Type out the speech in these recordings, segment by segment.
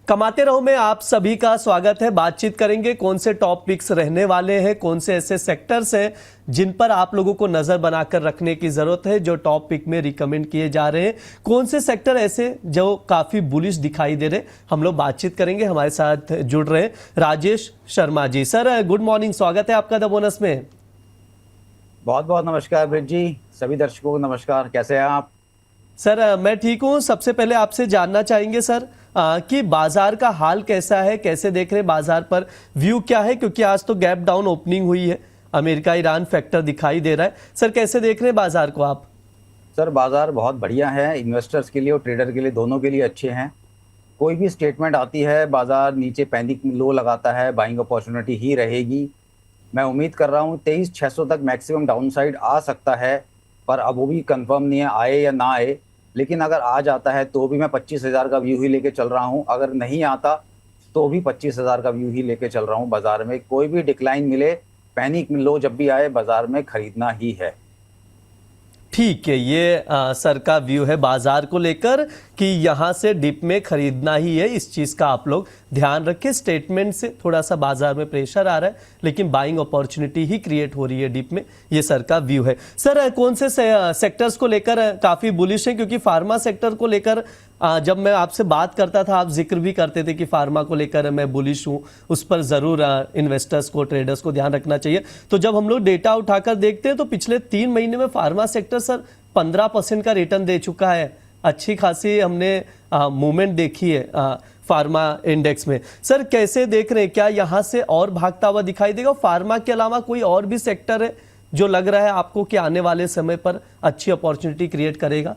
कमाते रहो में आप सभी का स्वागत है। बातचीत करेंगे कौन से टॉप पिक्स रहने वाले हैं, कौन से ऐसे सेक्टर्स हैं जिन पर आप लोगों को नजर बनाकर रखने की जरूरत है, जो टॉप पिक में रिकमेंड किए जा रहे हैं, कौन से सेक्टर ऐसे जो काफी बुलिश दिखाई दे रहे। हम लोग बातचीत करेंगे। हमारे साथ जुड़ रहे Rajesh Sharma ji. Sir good morning, स्वागत है आपका द बोनस में। बहुत बहुत नमस्कार ब्रिज जी, सभी दर्शकों को नमस्कार। कैसे हैं आप? सर मैं ठीक हूं। सबसे पहले आपसे जानना चाहेंगे सर कि बाजार का हाल कैसा है, कैसे देख रहे हैं बाजार पर, व्यू क्या है, क्योंकि आज तो गैप डाउन ओपनिंग हुई है, अमेरिका ईरान फैक्टर दिखाई दे रहा है। सर कैसे देख रहे हैं बाजार को आप? सर बाजार बहुत बढ़िया है, इन्वेस्टर्स के लिए और ट्रेडर के लिए, दोनों के लिए अच्छे हैं। कोई भी स्टेटमेंट आती है, बाजार नीचे पैनिक लो लगाता है, बाइंग अपॉर्चुनिटी ही रहेगी। मैं उम्मीद कर रहा हूँ 23,600 तक मैक्सिमम डाउनसाइड आ सकता है, पर अब वो भी कंफर्म नहीं है आए या ना आए। लेकिन अगर आ जाता है तो भी मैं 25,000 का व्यू ही लेके चल रहा हूँ। अगर नहीं आता तो भी 25,000 का व्यू ही लेके चल रहा हूँ। बाजार में कोई भी डिक्लाइन मिले, पैनिक लो जब भी आए, बाजार में खरीदना ही है। ठीक है, ये सर का व्यू है बाजार को लेकर कि यहां से डिप में खरीदना ही है। इस चीज का आप लोग ध्यान रखें। स्टेटमेंट से थोड़ा सा बाजार में प्रेशर आ रहा है, लेकिन बाइंग अपॉर्चुनिटी ही क्रिएट हो रही है डिप में। ये सर का व्यू है। सर कौन से सेक्टर्स को लेकर काफी बुलिश है? क्योंकि फार्मा सेक्टर को लेकर जब मैं आपसे बात करता था, आप जिक्र भी करते थे कि फार्मा को लेकर मैं बुलिश हूं, उस पर जरूर इन्वेस्टर्स को, ट्रेडर्स को ध्यान रखना चाहिए। तो जब हम लोग डेटा उठाकर देखते हैं तो पिछले 3 महीने में फार्मा सेक्टर सर 15% का रिटर्न दे चुका है। अच्छी खासी हमने मूवमेंट देखी है फार्मा इंडेक्स में। सर कैसे देख रहे हैं, क्या यहां से और भागता हुआ दिखाई देगा? फार्मा के अलावा कोई और भी सेक्टर है जो लग रहा है आपको कि आने वाले समय पर अच्छी अपॉर्चुनिटी क्रिएट करेगा?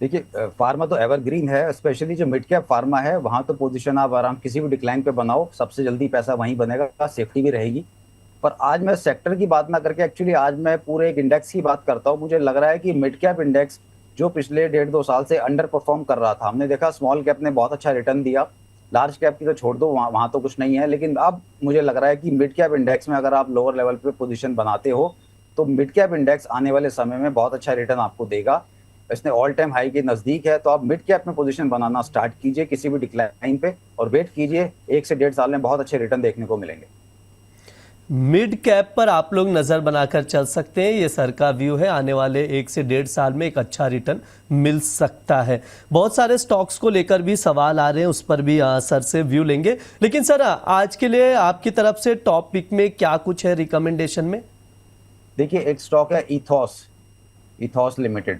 देखिए, फार्मा तो एवरग्रीन है, स्पेशली जो मिड कैप फार्मा है वहां तो पोजीशन आप आराम किसी भी डिक्लाइन पे बनाओ, सबसे जल्दी पैसा वहीं बनेगा, सेफ्टी भी रहेगी। पर आज मैं सेक्टर की बात ना करके एक्चुअली आज मैं पूरे एक इंडेक्स की बात करता हूँ। मुझे लग रहा है कि मिड कैप इंडेक्स जो पिछले 1.5-2 साल से अंडर परफॉर्म कर रहा था, हमने देखा स्मॉल कैप ने बहुत अच्छा रिटर्न दिया, लार्ज कैप की तो छोड़ दो, वहां तो कुछ नहीं है। लेकिन अब मुझे लग रहा है कि मिड कैप इंडेक्स में अगर आप लोअर लेवल पे पोजीशन बनाते हो तो मिड कैप इंडेक्स आने वाले समय में बहुत अच्छा रिटर्न आपको देगा। इसने ऑल टाइम हाई के नजदीक है, तो आप मिड कैप में पोजीशन बनाना स्टार्ट कीजिए किसी भी डिक्लाइन पे और वेट कीजिए, 1 से 1.5 साल में बहुत अच्छे रिटर्न देखने को मिलेंगे। मिड कैप पर आप लोग नजर बनाकर चल सकते हैं। ये सर का व्यू है, आने वाले 1 से 1.5 साल में एक अच्छा रिटर्न मिल सकता है। बहुत सारे स्टॉक्स को लेकर भी सवाल आ रहे हैं, उस पर भी सर से व्यू लेंगे। लेकिन सर आज के लिए आपकी तरफ से टॉप पिक में क्या कुछ है रिकमेंडेशन में? देखिए, एक स्टॉक है इथॉस लिमिटेड,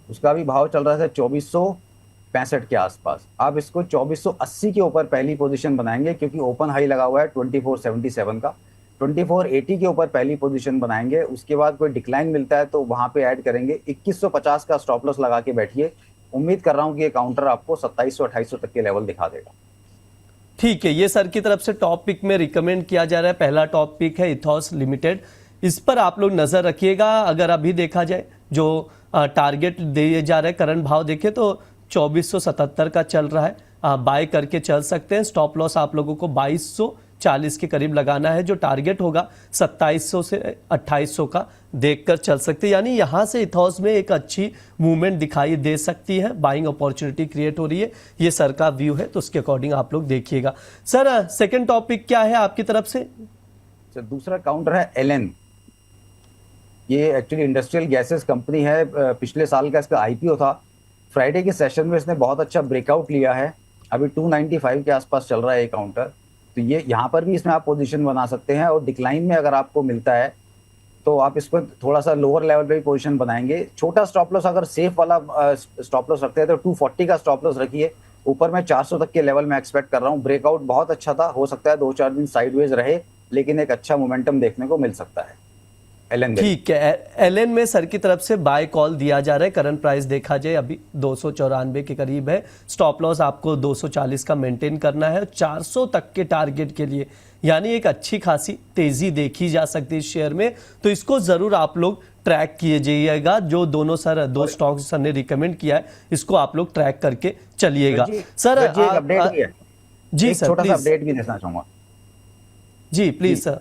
उसका भी भाव चल रहा था 2465 के आसपास। आप इसको 2480 के ऊपर पहली पोजीशन बनाएंगे, क्योंकि ओपन हाई लगा हुआ है 2477 का। 2480 के ऊपर पहली पोजीशन बनाएंगे, उसके बाद कोई डिक्लाइन मिलता है तो वहां पे ऐड करेंगे। 2150 का स्टॉप लॉस लगा के बैठिए। उम्मीद कर रहा हूं कि ये काउंटर आपको 2700-2800 तक के लेवल दिखा देगा। ठीक है, ये सर की तरफ से टॉप पिक में रिकमेंड किया जा रहा है। पहला टॉप पिक है इथॉस लिमिटेड, इस पर आप लोग नजर रखिएगा। अगर अभी देखा जाए जो टारगेट दिए जा रहे हैं, करंट भाव देखें तो 2477 का चल रहा है, बाय करके चल सकते हैं। स्टॉप लॉस आप लोगों को 2240 के करीब लगाना है। जो टारगेट होगा 2700 से 2800 का देखकर चल सकते हैं। यानी यहां से इथॉस में एक अच्छी मूवमेंट दिखाई दे सकती है, बाइंग अपॉर्चुनिटी क्रिएट हो रही है। ये सर का व्यू है, तो उसके अकॉर्डिंग आप लोग देखिएगा। सर सेकेंड टॉपिक क्या है आपकी तरफ से? दूसरा काउंटर है एलएन। ये एक्चुअली इंडस्ट्रियल गैसेस कंपनी है, पिछले साल का इसका आईपीओ था। फ्राइडे के सेशन में इसने बहुत अच्छा ब्रेकआउट लिया है, अभी 295 के आसपास चल रहा है ये काउंटर। तो ये यहाँ पर भी इसमें आप पोजीशन बना सकते हैं, और डिक्लाइन में अगर आपको मिलता है तो आप इसको थोड़ा सा लोअर लेवल पे भी पोजीशन बनाएंगे। छोटा स्टॉप लॉस अगर सेफ वाला स्टॉप लॉस रखते हैं तो 240 का स्टॉप लॉस रखिए। ऊपर में 400 तक के लेवल में एक्सपेक्ट कर रहा हूँ। ब्रेकआउट बहुत अच्छा था, हो सकता है 2-4 दिन साइडवेज रहे, लेकिन एक अच्छा मोमेंटम देखने को मिल सकता है एलएन। ठीक है, एलएन में सर की तरफ से बाय कॉल दिया जा रहा है। करंट प्राइस देखा जाए अभी 294 के करीब है। स्टॉप लॉस आपको 240 का मेंटेन करना है, 400 तक के टारगेट के लिए। यानी एक अच्छी खासी तेजी देखी जा सकती है इस शेयर में, तो इसको जरूर आप लोग ट्रैक कीजिएगा। जो दोनों सर दो स्टॉक सर ने रिकमेंड किया है, इसको आप लोग ट्रैक करके चलिएगा। सर जी सर, छोटा सा अपडेट भी देना चाहूंगा। जी प्लीज सर।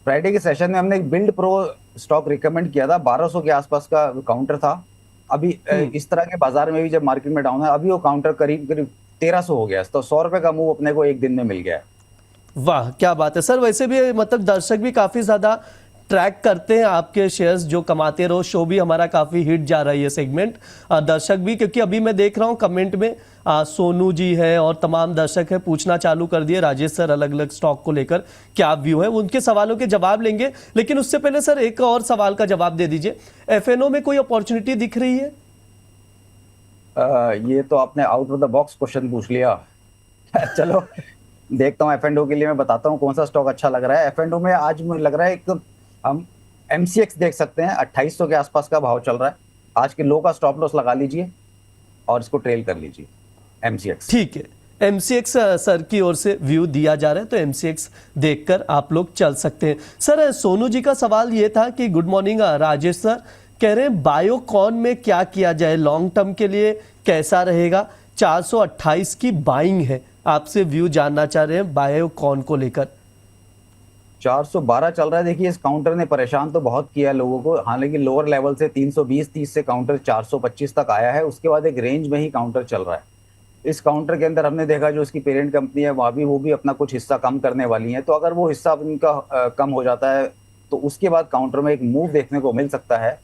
फ्राइडे के सेशन में हमने एक बिल्ड प्रो स्टॉक रिकमेंड किया था, 1200 के आसपास का काउंटर था। अभी इस तरह के बाजार में भी जब मार्केट में डाउन है, अभी वो काउंटर करीब करीब 1300 हो गया, तो 100 रुपए का मूव अपने को एक दिन में मिल गया है। वाह क्या बात है सर। वैसे भी मतलब दर्शक भी काफी ज्यादा ट्रैक करते हैं आपके शेयर्स, जो कमाते रहो शो भी हमारा काफी हिट जा रहा है ये सेगमेंट। दर्शक भी, क्योंकि अभी मैं देख रहा हूँ कमेंट में सोनू जी है और तमाम दर्शक है पूछना चालू कर दिए राजेश सर अलग अलग स्टॉक को लेकर क्या व्यू है, उनके सवालों के जवाब लेंगे। लेकिन उससे पहले सर एक और सवाल का जवाब दे दीजिए, एफएनओ में कोई अपॉर्चुनिटी दिख रही है? ये तो आपने out of the box question पूछ लिया। चलो देखता हूँ, एफ एंड ओ के लिए मैं बताता हूँ कौन सा स्टॉक अच्छा लग रहा है। एफ एंड ओ में आज मुझे लग रहा है एक हम एमसीएक्स देख सकते हैं, 2800 के आसपास का भाव चल रहा है। आज के लो का स्टॉप लॉस लगा लीजिए और इसको ट्रेल कर लीजिए एमसीएक्स। ठीक है, एमसीएक्स सर की ओर से व्यू दिया जा रहा है तो एमसीएक्स देखकर आप लोग चल सकते हैं। सर सोनू जी का सवाल ये था कि गुड मॉर्निंग राजेश सर, कह रहे हैं बायोकॉन में क्या किया जाए, लॉन्ग टर्म के लिए कैसा रहेगा? 428 की बाइंग है, आपसे व्यू जानना चाह रहे हैं बायोकॉन को लेकर। 412 चल रहा है। देखिए इस काउंटर ने परेशान तो बहुत किया लोगों को, हालांकि लोअर लेवल से 320-30 से काउंटर 425 तक आया है, उसके बाद एक रेंज में ही काउंटर चल रहा है। इस काउंटर के अंदर हमने देखा जो उसकी पेरेंट कंपनी है वो भी अपना कुछ हिस्सा कम करने वाली है, तो अगर वो हिस्सा उनका कम हो जाता है तो उसके बाद काउंटर में एक मूव देखने को मिल सकता है।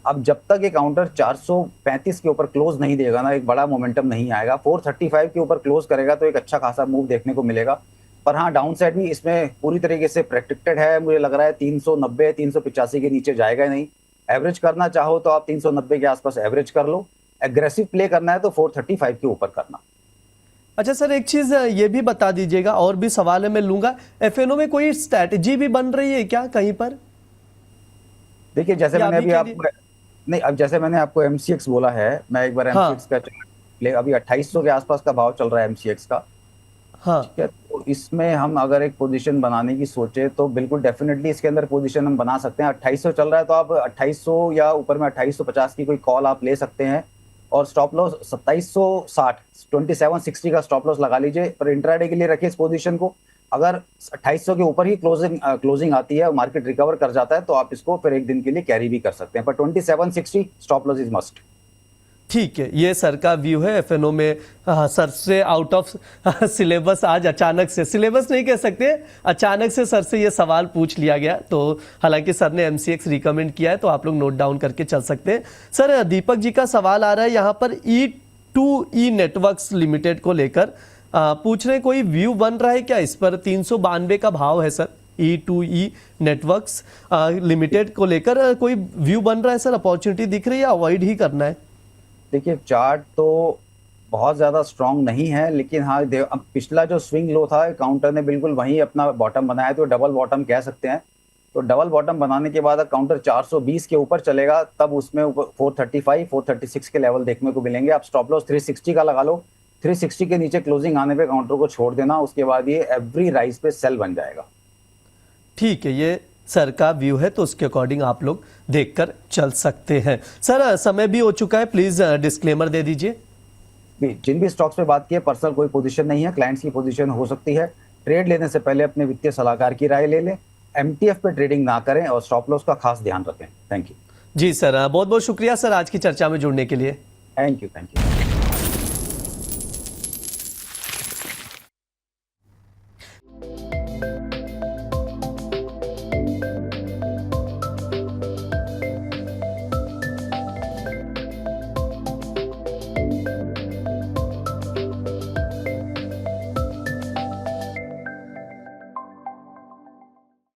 अब जब तक ये काउंटर 435 के ऊपर क्लोज नहीं देगा ना, एक बड़ा मोमेंटम नहीं आएगा। 435 के ऊपर क्लोज करेगा तो एक अच्छा खासा मूव देखने को मिलेगा। पर हाँ, डाउन साइड भी इसमें पूरी तरीके से प्रेडिक्टेड है। मुझे लग रहा है 390 385 के नीचे जाएगा नहीं। एवरेज करना चाहो तो आप 390 के आसपास एवरेज कर लो, एग्रेसिव प्ले करना है तो 435 के ऊपर करना। अच्छा सर एक चीज ये भी बता दीजिएगा, और भी सवाल है मैं लूंगा, एफएनओ में कोई स्ट्रैटेजी भी बन रही है क्या कहीं पर? देखिए जैसे मैंने अभी आपको नहीं, अब जैसे मैंने आपको एमसीएक्स बोला है, मैं एक बार एमसीएक्स का प्ले, अभी 2800 के आसपास का भाव चल रहा है एमसीएक्स का। हाँ ठीक है, तो इसमें हम अगर एक पोजीशन बनाने की सोचे तो बिल्कुल डेफिनेटली इसके अंदर पोजीशन हम बना सकते हैं। 2800 चल रहा है तो आप 2800 या ऊपर में 2850 की कोई कॉल आप ले सकते हैं, और स्टॉप लॉस 2760 2760 का स्टॉप लॉस लगा लीजिए। पर इंट्राडे के लिए रखिए इस पोजीशन को। अगर 2800 के ऊपर ही क्लोजिंग आती है, मार्केट रिकवर कर जाता है तो आप इसको फिर एक दिन के लिए कैरी भी कर सकते हैं, पर 2760 स्टॉप लॉस इज मस्ट। ठीक है, ये सर का व्यू है एफएनओ में। सर से आउट ऑफ सिलेबस आज अचानक से, सिलेबस नहीं कह सकते, अचानक से सर से ये सवाल पूछ लिया गया, तो हालांकि सर ने एमसीएक्स रिकमेंड किया है तो आप लोग नोट डाउन करके चल सकते हैं। सर दीपक जी का सवाल आ रहा है यहाँ पर E2E नेटवर्क्स लिमिटेड को लेकर, पूछ रहे हैं कोई व्यू बन रहा है क्या इस पर? 392 का भाव है सर, E2E नेटवर्क्स लिमिटेड को लेकर कोई व्यू बन रहा है सर? अपॉर्चुनिटी दिख रही है या अवॉइड ही करना है? देखिए चार्ट तो बहुत ज़्यादा स्ट्रांग नहीं है, लेकिन हाँ अब पिछला जो स्विंग लो था काउंटर ने बिल्कुल वहीं अपना बॉटम बनाया, तो डबल बॉटम कह सकते हैं। तो डबल बॉटम बनाने के बाद काउंटर 420 के ऊपर चलेगा तब उसमें 435 436 के लेवल देखने को मिलेंगे। आप स्टॉप लॉस 360 का लगा लो, 360 के नीचे क्लोजिंग आने पे काउंटर को छोड़ देना, उसके बाद ये एवरी राइज पे सेल बन जाएगा। ठीक है, ये सर का व्यू है तो उसके अकॉर्डिंग आप लोग देखकर चल सकते हैं। सर समय भी हो चुका है, प्लीज डिस्क्लेमर दे दीजिए। जिन भी स्टॉक्स पे बात की है, पर्सनल कोई पोजीशन नहीं है, क्लाइंट्स की पोजीशन हो सकती है। ट्रेड लेने से पहले अपने वित्तीय सलाहकार की राय ले लें, एमटीएफ पे ट्रेडिंग ना करें और स्टॉप लॉस का खास ध्यान रखें। Thank you. जी सर, बहुत बहुत शुक्रिया सर आज की चर्चा में जुड़ने के लिए। Thank you.